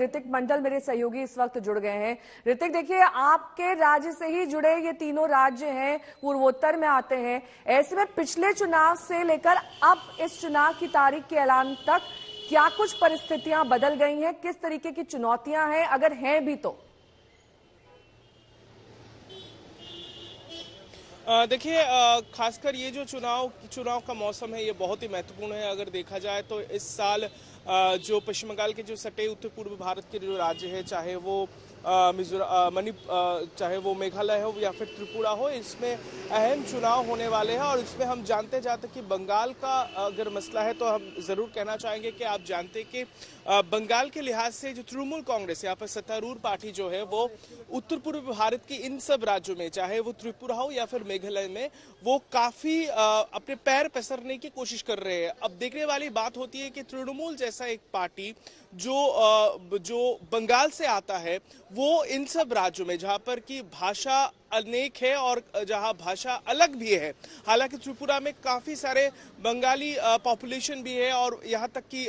ऋतिक मंडल मेरे सहयोगी इस वक्त जुड़ गए हैं। ऋतिक, देखिए, आपके राज्य से ही जुड़े ये तीनों राज्य हैं, पूर्वोत्तर में आते हैं। ऐसे में पिछले चुनाव से लेकर अब इस चुनाव की तारीख के ऐलान तक क्या कुछ परिस्थितियां बदल गई हैं? किस तरीके की चुनौतियां हैं, अगर हैं भी तो? देखिए, खासकर ये जो चुनाव का मौसम है, ये बहुत ही महत्वपूर्ण है। अगर देखा जाए तो इस साल जो पश्चिम बंगाल के जो सटे उत्तर पूर्व भारत के जो राज्य है, चाहे वो चाहे वो मेघालय हो या फिर त्रिपुरा हो, इसमें अहम चुनाव होने वाले हैं। और इसमें हम जानते जाते कि बंगाल का अगर मसला है तो हम जरूर कहना चाहेंगे कि आप जानते हैं कि बंगाल के लिहाज से जो तृणमूल कांग्रेस, यहाँ पर सत्तारूढ़ पार्टी जो है, वो उत्तर पूर्व भारत की इन सब राज्यों में, चाहे वो त्रिपुरा हो या फिर मेघालय में, वो काफी अपने पैर पसरने की कोशिश कर रहे हैं। अब देखने वाली बात होती है कि तृणमूल जैसा एक पार्टी जो बंगाल से आता है, वो इन सब राज्यों में, जहां पर की भाषा अनेक है और जहां भाषा अलग भी है, हालांकि त्रिपुरा में काफी सारे बंगाली पॉपुलेशन भी है और यहाँ तक कि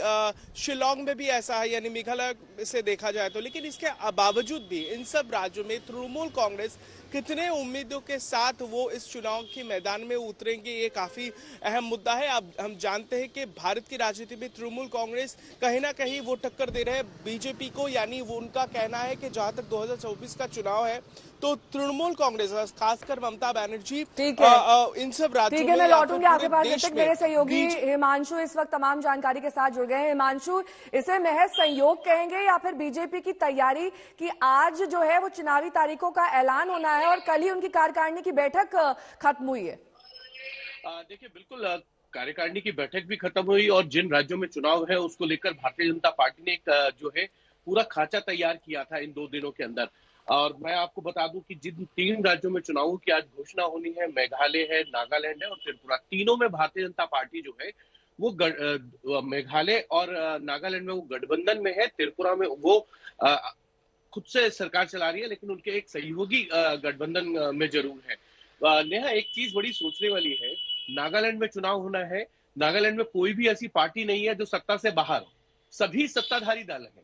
शिलोंग में भी ऐसा है, यानी मेघालय से देखा जाए तो। लेकिन इसके बावजूद भी इन सब राज्यों में तृणमूल कांग्रेस कितने उम्मीदों के साथ वो इस चुनाव के मैदान में उतरेंगे, ये काफी अहम मुद्दा है। अब हम जानते हैं कि भारत की राजनीति में तृणमूल कांग्रेस कहीं ना कहीं वो टक्कर दे रहे हैं बीजेपी को, यानी वो उनका कहना है कि जहां तक 2024 का चुनाव है तो तृणमूल कांग्रेस, खासकर ममता बनर्जी, इन सब राज्यों में, मैं लौटूंगी आपके पास। देश में मेरे सहयोगी हिमांशु इस वक्त तमाम जानकारी के साथ जुड़ गए हैं। हिमांशु, इसे महज संयोग कहेंगे या फिर बीजेपी की तैयारी कि आज जो है वो चुनावी तारीखों का ऐलान होना है और कल ही उनकी कार्यकारिणी की बैठक खत्म हुई है? देखिए, बिल्कुल कार्यकारिणी की बैठक भी खत्म हुई और जिन राज्यों में चुनाव है उसको लेकर भारतीय जनता पार्टी ने एक जो है पूरा खांचा तैयार किया था इन 2 दिनों के अंदर। और मैं आपको बता दूं कि जिन 3 राज्यों में चुनावों की आज घोषणा होनी है, मेघालय है, नागालैंड है और त्रिपुरा, तीनों में भारतीय जनता पार्टी जो है वो मेघालय और नागालैंड में वो गठबंधन में है। त्रिपुरा में वो अ, खुद से सरकार चला रही है, लेकिन उनके एक सहयोगी गठबंधन में जरूर है। नेहा, एक चीज बड़ी सोचने वाली है, नागालैंड में चुनाव होना है। नागालैंड में कोई भी ऐसी पार्टी नहीं है जो सत्ता से बाहर हो, सभी सत्ताधारी दल हैं।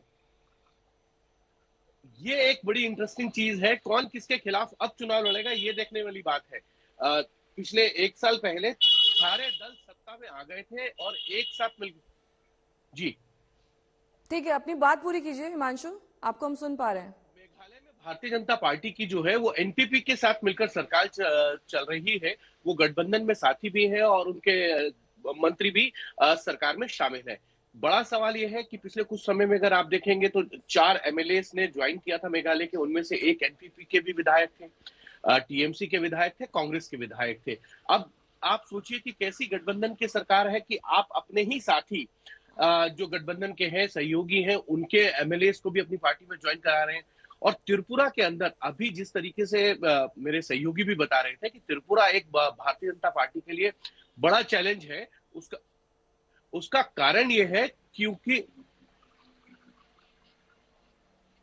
ये एक बड़ी इंटरेस्टिंग चीज है। कौन किसके खिलाफ अब चुनाव लड़ेगा, ये देखने वाली बात है। पिछले 1 साल पहले सारे दल सत्ता में आ गए थे और एक साथ मिल। जी ठीक है, अपनी बात पूरी कीजिए हिमांशु, आपको हम सुन पा रहे हैं। मेघालय में भारतीय जनता पार्टी की जो है वो एनपीपी के साथ मिलकर सरकार चल रही है। वो गठबंधन में साथी भी है और उनके मंत्री भी सरकार में शामिल है। बड़ा सवाल यह है कि पिछले कुछ समय में अगर आप देखेंगे तो 4 एमएलए ने ज्वाइन किया था मेघालय के, उनमें से एक एनपीपी के भी विधायक थे, टीएमसी के विधायक थे, कांग्रेस के विधायक थे। अब आप सोचिए कि कैसी गठबंधन की सरकार है कि आप अपने ही साथी जो गठबंधन के हैं, सहयोगी हैं, उनके एमएलए को भी अपनी पार्टी में ज्वाइन करा रहे हैं। और त्रिपुरा के अंदर अभी जिस तरीके से मेरे सहयोगी भी बता रहे थे कि त्रिपुरा एक भारतीय जनता पार्टी के लिए बड़ा चैलेंज है। उसका कारण यह है क्योंकि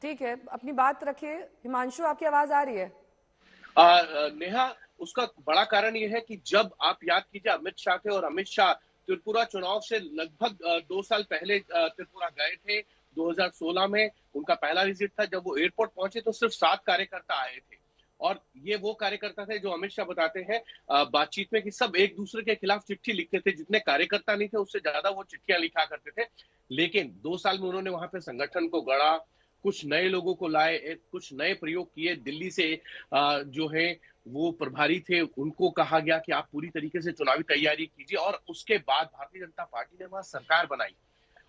ठीक है, अपनी बात रखिए हिमांशु, आपकी आवाज आ रही है? नेहा, उसका बड़ा कारण यह है कि जब आप याद कीजिए अमित शाह थे और अमित शाह त्रिपुरा चुनाव से लगभग 2 साल पहले त्रिपुरा गए थे। 2016 में उनका पहला विजिट था। जब वो एयरपोर्ट पहुंचे तो सिर्फ 7 कार्यकर्ता आए थे और ये वो कार्यकर्ता थे जो अमित शाह बताते हैं बातचीत में कि सब एक दूसरे के खिलाफ चिट्ठी लिखते थे। जितने कार्यकर्ता नहीं थे उससे ज्यादा वो चिट्ठियां लिखा करते थे। लेकिन 2 साल में उन्होंने वहां पे संगठन को गढ़ा, कुछ नए लोगों को लाए, कुछ नए प्रयोग किए। दिल्ली से जो है वो प्रभारी थे, उनको कहा गया कि आप पूरी तरीके से चुनावी तैयारी कीजिए और उसके बाद भारतीय जनता पार्टी ने वहां सरकार बनाई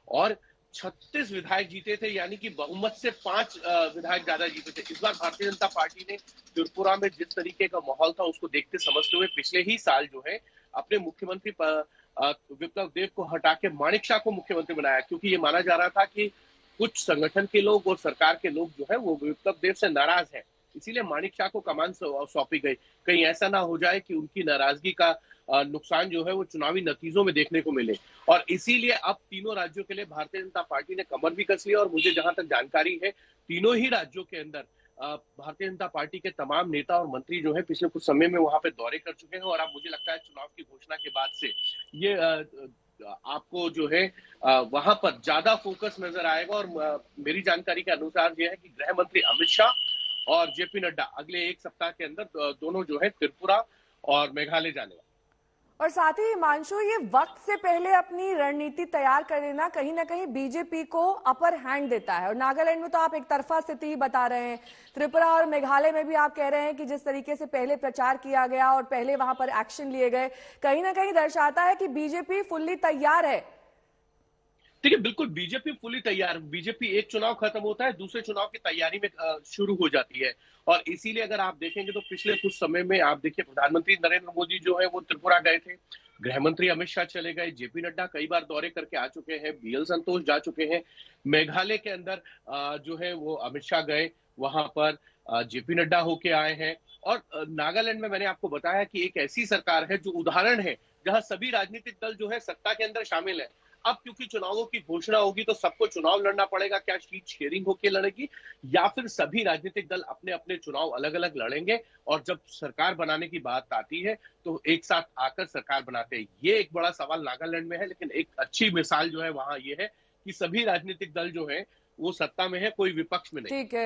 और 36 विधायक जीते थे, यानी कि बहुमत से 5 विधायक ज्यादा जीते थे। इस बार भारतीय जनता पार्टी ने त्रिपुरा में जिस तरीके का माहौल था उसको देखते समझते हुए पिछले ही साल जो है अपने मुख्यमंत्री विप्लव देव को हटा के माणिक शाह को मुख्यमंत्री बनाया, क्योंकि ये माना जा रहा था कि कुछ संगठन के लोग और सरकार के लोग जो है वो विप्लव देव से नाराज है। इसीलिए माणिक शाह को कमान सौंपी गई। कहीं ऐसा ना हो जाए कि उनकी नाराजगी का नुकसान जो है वो चुनावी नतीजों में देखने को मिले। और इसीलिए अब तीनों राज्यों के लिए भारतीय जनता पार्टी ने कमर भी कस ली और मुझे जहां तक जानकारी है तीनों ही राज्यों के अंदर भारतीय जनता पार्टी के तमाम नेता और मंत्री जो है पिछले कुछ समय में वहां पे दौरे कर चुके हैं। और अब मुझे लगता है चुनाव की घोषणा के बाद से ये आपको जो है वहां पर ज्यादा फोकस नजर आएगा। और मेरी जानकारी के अनुसार यह है कि गृह मंत्री अमित शाह और जेपी नड्डा अगले एक सप्ताह के अंदर दोनों जो है त्रिपुरा और मेघालय जाने वाले। और साथ ही हिमांशु, ये वक्त से पहले अपनी रणनीति तैयार कर लेना कहीं ना कहीं बीजेपी को अपर हैंड देता है। और नागालैंड में तो आप एक तरफा स्थिति ही बता रहे हैं, त्रिपुरा और मेघालय में भी आप कह रहे हैं कि जिस तरीके से पहले प्रचार किया गया और पहले वहां पर एक्शन लिए गए, कहीं ना कहीं दर्शाता है कि बीजेपी फुल्ली तैयार है। देखिए, बिल्कुल बीजेपी फुली तैयार। बीजेपी एक चुनाव खत्म होता है, दूसरे चुनाव की तैयारी में शुरू हो जाती है। और इसीलिए अगर आप देखेंगे तो पिछले कुछ समय में आप देखिए, प्रधानमंत्री नरेंद्र मोदी जो है वो त्रिपुरा गए थे, गृह मंत्री अमित शाह चले गए, जेपी नड्डा कई बार दौरे करके आ चुके हैं, बीएल संतोष जा चुके हैं। मेघालय के अंदर जो है वो अमित शाह गए, वहां पर जेपी नड्डा होके आए हैं। और नागालैंड में मैंने आपको बताया कि एक ऐसी सरकार है जो उदाहरण है, जहां सभी राजनीतिक दल जो है सत्ता के अंदर शामिल है। अब क्योंकि चुनावों की घोषणा होगी तो सबको चुनाव लड़ना पड़ेगा। क्या सीट शेयरिंग होकर लड़ेगी या फिर सभी राजनीतिक दल अपने अपने चुनाव अलग अलग लड़ेंगे? और जब सरकार बनाने की बात आती है तो एक साथ आकर सरकार बनाते हैं। ये एक बड़ा सवाल नागालैंड में है, लेकिन एक अच्छी मिसाल जो है वहां ये है कि सभी राजनीतिक दल जो है वो सत्ता में है, कोई विपक्ष में नहीं। ठीक है।